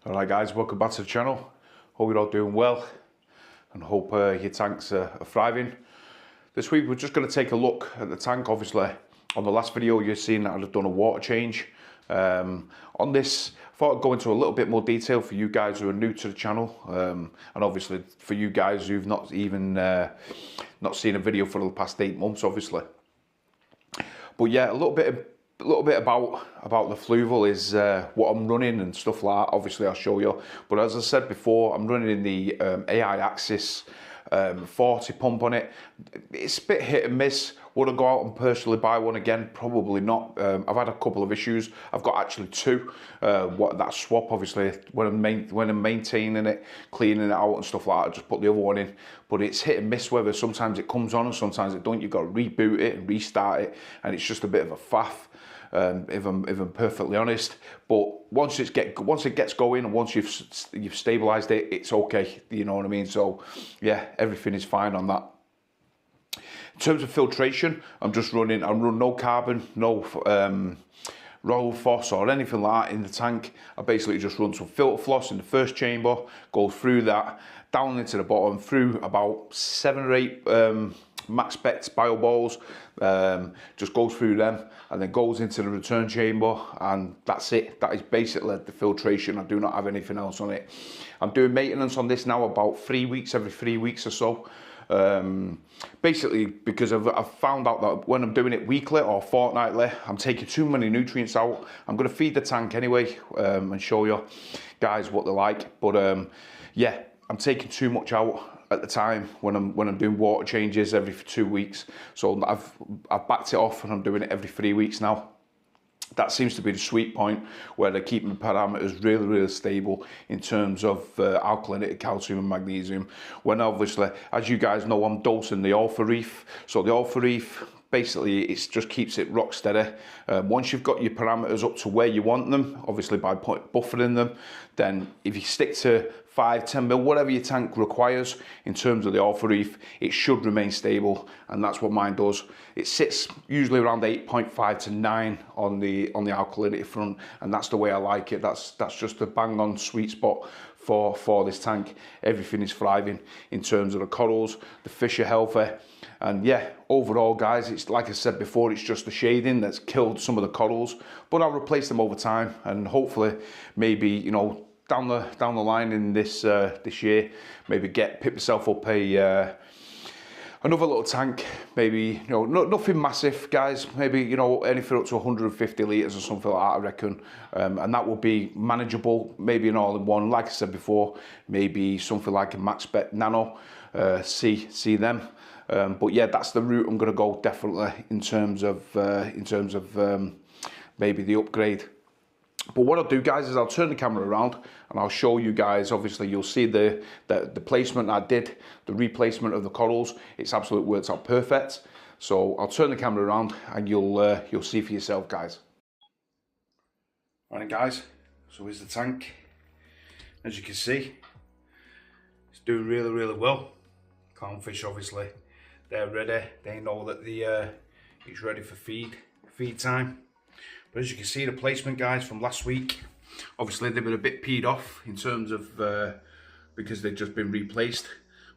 Alright guys, welcome back to the channel. Hope you're all doing well and hope your tanks are thriving. This week we're just going to take a look at the tank. Obviously on the last video you've seen that I've done a water change. On this I thought I'd go into a little bit more detail for you guys who are new to the channel, and obviously for you guys who've not even not seen a video for the past 8 months obviously. But yeah, a little bit about the Fluval is what I'm running and stuff like that. Obviously I'll show you, but as I said before, I'm running in the AI Axis 40 pump on it. It's a bit hit and miss. Would I go out and personally buy one again? Probably not. I've had a couple of issues. I've got actually two. That swap, obviously, when I'm maintaining it, cleaning it out and stuff like that, I just put the other one in. But it's hit and miss whether sometimes it comes on and sometimes it don't. You've got to reboot it and restart it, and it's just a bit of a faff. If I'm perfectly honest, but once it gets going and once you've stabilized it, it's okay. You know what I mean? So yeah, everything is fine on that. In terms of filtration, I'm run no carbon, no roll floss or anything like that in the tank. I basically just run some filter floss in the first chamber, go through that, down into the bottom, through about 7 or 8 max specs bio balls, just goes through them and then goes into the return chamber, and that's it. That is basically the filtration. I do not have anything else on it. I'm doing maintenance on this now about 3 weeks, every 3 weeks or so. Basically because I've found out that when I'm doing it weekly or fortnightly, I'm taking too many nutrients out. I'm going to feed the tank anyway, and show you guys what they're like, but yeah, I'm taking too much out at the time when I'm doing water changes every 2 weeks. So I've backed it off and I'm doing it every 3 weeks now. That seems to be the sweet point where they're keeping the parameters really stable in terms of alkalinity, calcium and magnesium. When obviously, as you guys know, I'm dosing the alpha reef. So the alpha reef, basically it just keeps it rock steady. Once you've got your parameters up to where you want them, obviously by buffering them, then if you stick to 5-10 mil, whatever your tank requires in terms of the alpha reef, it should remain stable, and that's what mine does. It sits usually around 8.5 to 9 on the alkalinity front, and that's the way I like it. That's just the bang on sweet spot for this tank. Everything is thriving in terms of the corals, the fish are healthy, and yeah, overall guys, it's like I said before, it's just the shading that's killed some of the corals, but I'll replace them over time, and hopefully maybe, you know, down the line in this year, maybe pick myself up another little tank, maybe, you know, nothing massive guys, maybe, you know, anything up to 150 litres or something like that I reckon, and that will be manageable, maybe an all-in-one, like I said before, maybe something like a max spec nano, see them, but yeah, that's the route I'm going to go definitely in terms of maybe the upgrade. But what I'll do guys is I'll turn the camera around and I'll show you guys. Obviously you'll see the placement I did, the replacement of the corals. It's absolutely worked out perfect. So I'll turn the camera around and you'll see for yourself guys. Alright guys, so here's the tank. As you can see, it's doing really well. Clownfish obviously, they're ready. They know that it's ready for feed time. But as you can see, the placement guys from last week, obviously they've been a bit peed off in terms of because they've just been replaced.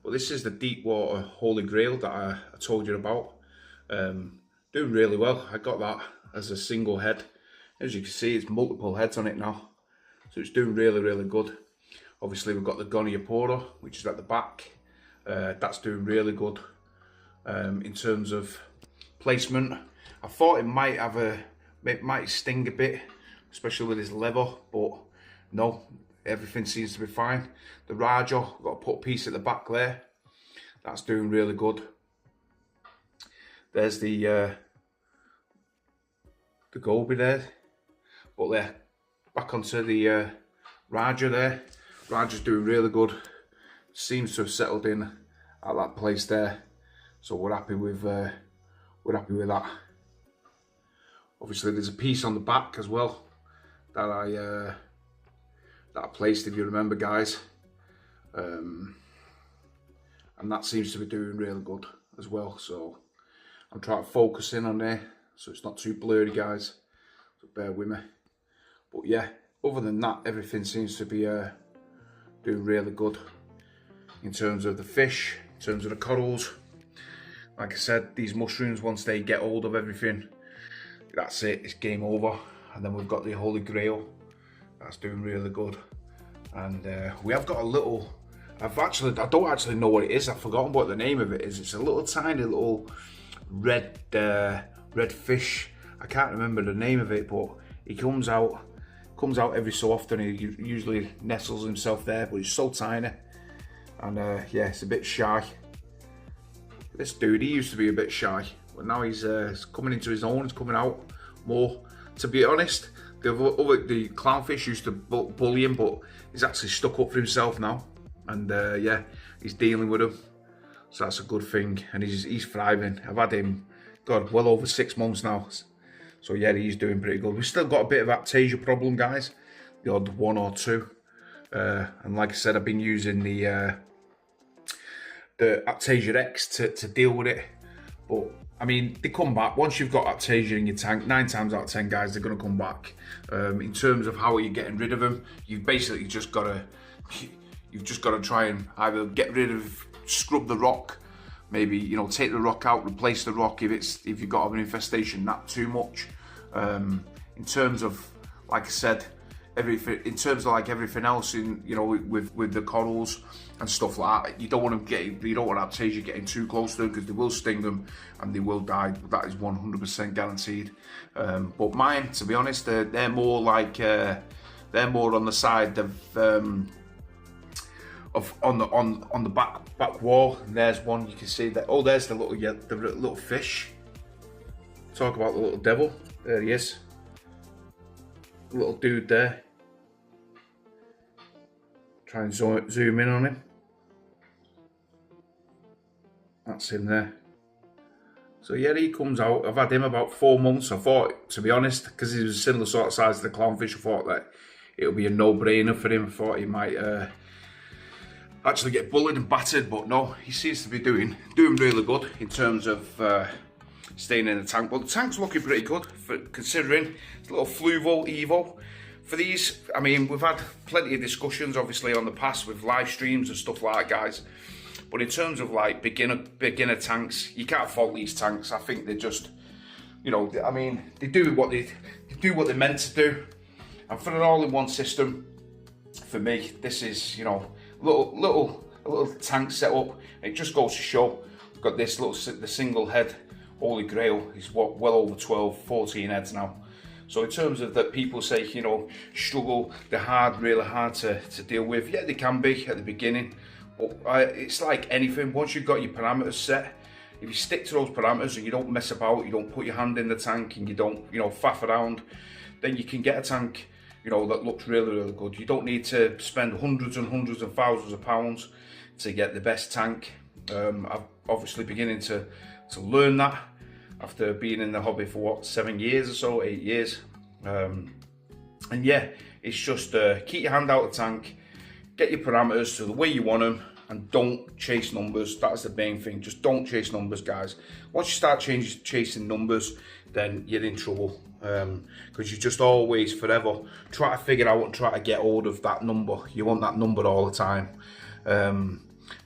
But this is the deep water holy grail that I told you about. Doing really well. I got that as a single head. As you can see, it's multiple heads on it now, so it's doing really good. Obviously we've got the Goniopora, which is at the back. That's doing really good. In terms of placement, I thought it might sting a bit, especially with his leather, but no, everything seems to be fine. The Raja, got to put a piece at the back there. That's doing really good. There's the Goby there, but there, back onto the Raja there. Raja's doing really good. Seems to have settled in at that place there, so we're happy with that. Obviously there's a piece on the back as well that I placed, if you remember guys, and that seems to be doing really good as well. So I'm trying to focus in on there so it's not too blurry guys, so bear with me. But yeah, other than that, everything seems to be doing really good in terms of the fish, in terms of the corals. Like I said, these mushrooms, once they get hold of everything, that's it, it's game over. And then we've got the Holy Grail, that's doing really good. And we have got a little, I don't actually know what it is, I've forgotten what the name of it is. It's a little tiny little red fish. I can't remember the name of it, but he comes out every so often. He usually nestles himself there, but he's so tiny. And yeah, it's a bit shy. This dude, he used to be a bit shy, but now he's coming into his own, he's coming out more. To be honest, the clownfish used to bully him, but he's actually stuck up for himself now. And yeah, he's dealing with him. So that's a good thing, and he's thriving. I've had him, God, well over 6 months now. So yeah, he's doing pretty good. We've still got a bit of aptasia problem, guys. The odd 1 or 2. And like I said, I've been using the Aptasia X to deal with it. But I mean, they come back. Once you've got aptasia in your tank, 9 times out of 10, guys, they're going to come back. In terms of how are you getting rid of them, you've basically just got to try and either get rid of, scrub the rock, maybe, you know, take the rock out, replace the rock if you've got an infestation not too much. In terms of, like I said, in terms of like everything else, in, you know, with the corals and stuff like that, you don't want aptasia getting too close to them, because they will sting them and they will die. That is 100% guaranteed. But mine, to be honest, they're more like they're more on the side of on the back wall. And there's one, you can see that. Oh, there's the little fish. Talk about the little devil. There he is. Little dude there. Try and zoom in on him. That's him there. So yeah, he comes out. I've had him about 4 months. I thought, to be honest, because he was a similar sort of size to the clownfish, I thought that it would be a no-brainer for him. I thought he might actually get bullied and battered, but no, he seems to be doing really good in terms of staying in the tank. Well, the tank's looking pretty good, considering it's a little Fluval Evo. For these, I mean, we've had plenty of discussions, obviously, on the past with live streams and stuff like that, guys. But in terms of like beginner tanks, you can't fault these tanks. I think they're just, you know, I mean, they do what they're meant to do. And for an all-in-one system, for me, this is, you know, a little tank setup. It just goes to show. We've got this the single head Holy Grail is what, well over 14 heads now. So in terms of that, people say, you know, struggle, they're really hard to deal with. Yeah, they can be at the beginning, but it's like anything. Once you've got your parameters set, if you stick to those parameters and you don't mess about, you don't put your hand in the tank and you don't, you know, faff around, then you can get a tank, you know, that looks really, really good. You don't need to spend hundreds and hundreds and thousands of pounds to get the best tank. I'm obviously beginning to learn that after being in the hobby for what, 7 years or so, 8 years. And yeah, it's just keep your hand out of the tank, get your parameters to the way you want them, and don't chase numbers. That's the main thing. Just don't chase numbers, guys. Once you start chasing numbers, then you're in trouble, because you just always forever try to figure out and try to get hold of that number. You want that number all the time,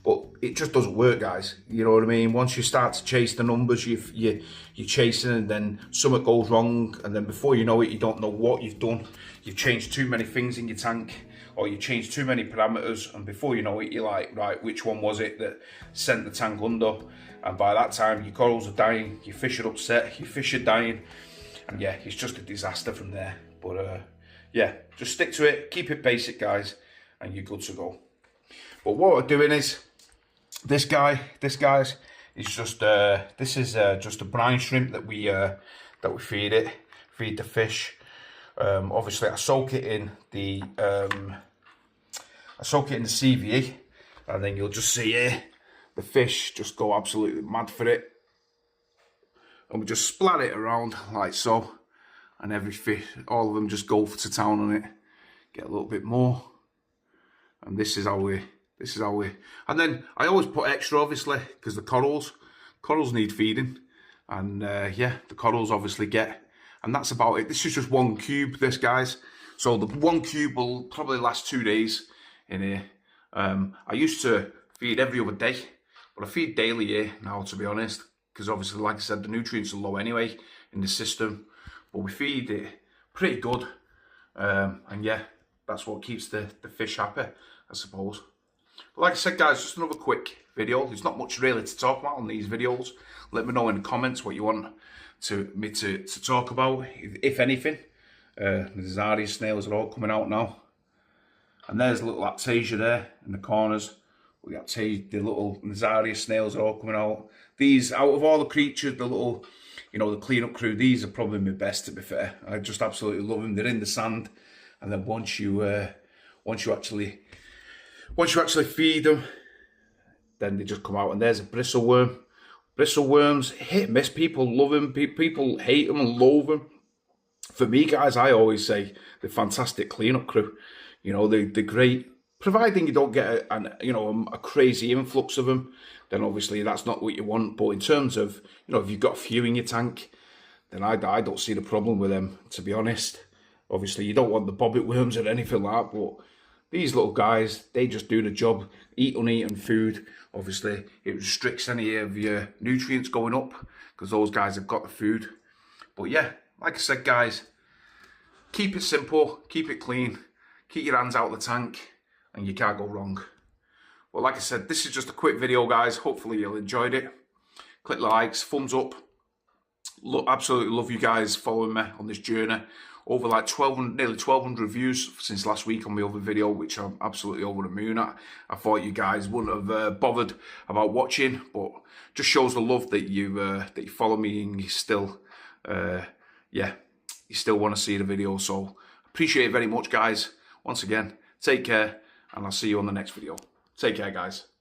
but it just doesn't work, guys. You know what I mean? Once you start to chase the numbers, you're chasing, and then something goes wrong, and then before you know it, you don't know what you've done. You've changed too many things in your tank, or you changed too many parameters, and before you know it, you're like, right, which one was it that sent the tank under? And by that time, your corals are dying, your fish are upset, your fish are dying, and yeah, it's just a disaster from there. But yeah, just stick to it, keep it basic, guys, and you're good to go. But what we're doing is, this guy is just this is just a brine shrimp that we feed the fish. Obviously, I soak it in the CVE, and then you'll just see here the fish just go absolutely mad for it, and we just splat it around like so, and every fish, all of them just go to town on it, get a little bit more, and this is how we, and then I always put extra, obviously, because the corals need feeding, and yeah, the corals obviously get, and that's about it. This is just 1 cube, this, guys. So the one cube will probably last 2 days in here. I used to feed every other day, but I feed daily here now, to be honest, because obviously, like I said, the nutrients are low anyway in the system, but we feed it pretty good. And yeah, that's what keeps the fish happy, I suppose. But like I said, guys, just another quick video. There's not much really to talk about on these videos. Let me know in the comments what you want me to talk about, if anything. The Zaria snails are all coming out now. And there's a little Aptasia there in the corners. We got the little Zaria snails are all coming out. These, out of all the creatures, the little, you know, the cleanup crew, these are probably my best, to be fair. I just absolutely love them. They're in the sand, and then once you actually feed them, then they just come out. And there's a bristleworm. Bristleworms, hit and miss. People love them. People hate them and loathe them. For me, guys, I always say they're fantastic cleanup crew. You know, they're great. Providing you don't get a crazy influx of them, then obviously that's not what you want. But in terms of, you know, if you've got a few in your tank, then I don't see the problem with them, to be honest. Obviously, you don't want the bobbit worms or anything like that, but these little guys, they just do the job. Eat uneaten food. Obviously, it restricts any of your nutrients going up because those guys have got the food. But yeah, like I said, guys, keep it simple, keep it clean, keep your hands out of the tank, and you can't go wrong. Well, like I said, this is just a quick video, guys. Hopefully you'll enjoyed it. Click the likes, thumbs up. Look, absolutely love you guys following me on this journey. Over like nearly 1,200 views since last week on my other video, which I'm absolutely over the moon at. I thought you guys wouldn't have bothered about watching, but just shows the love that you follow me, and you still, you still want to see the video. So appreciate it very much, guys. Once again, take care, and I'll see you on the next video. Take care, guys.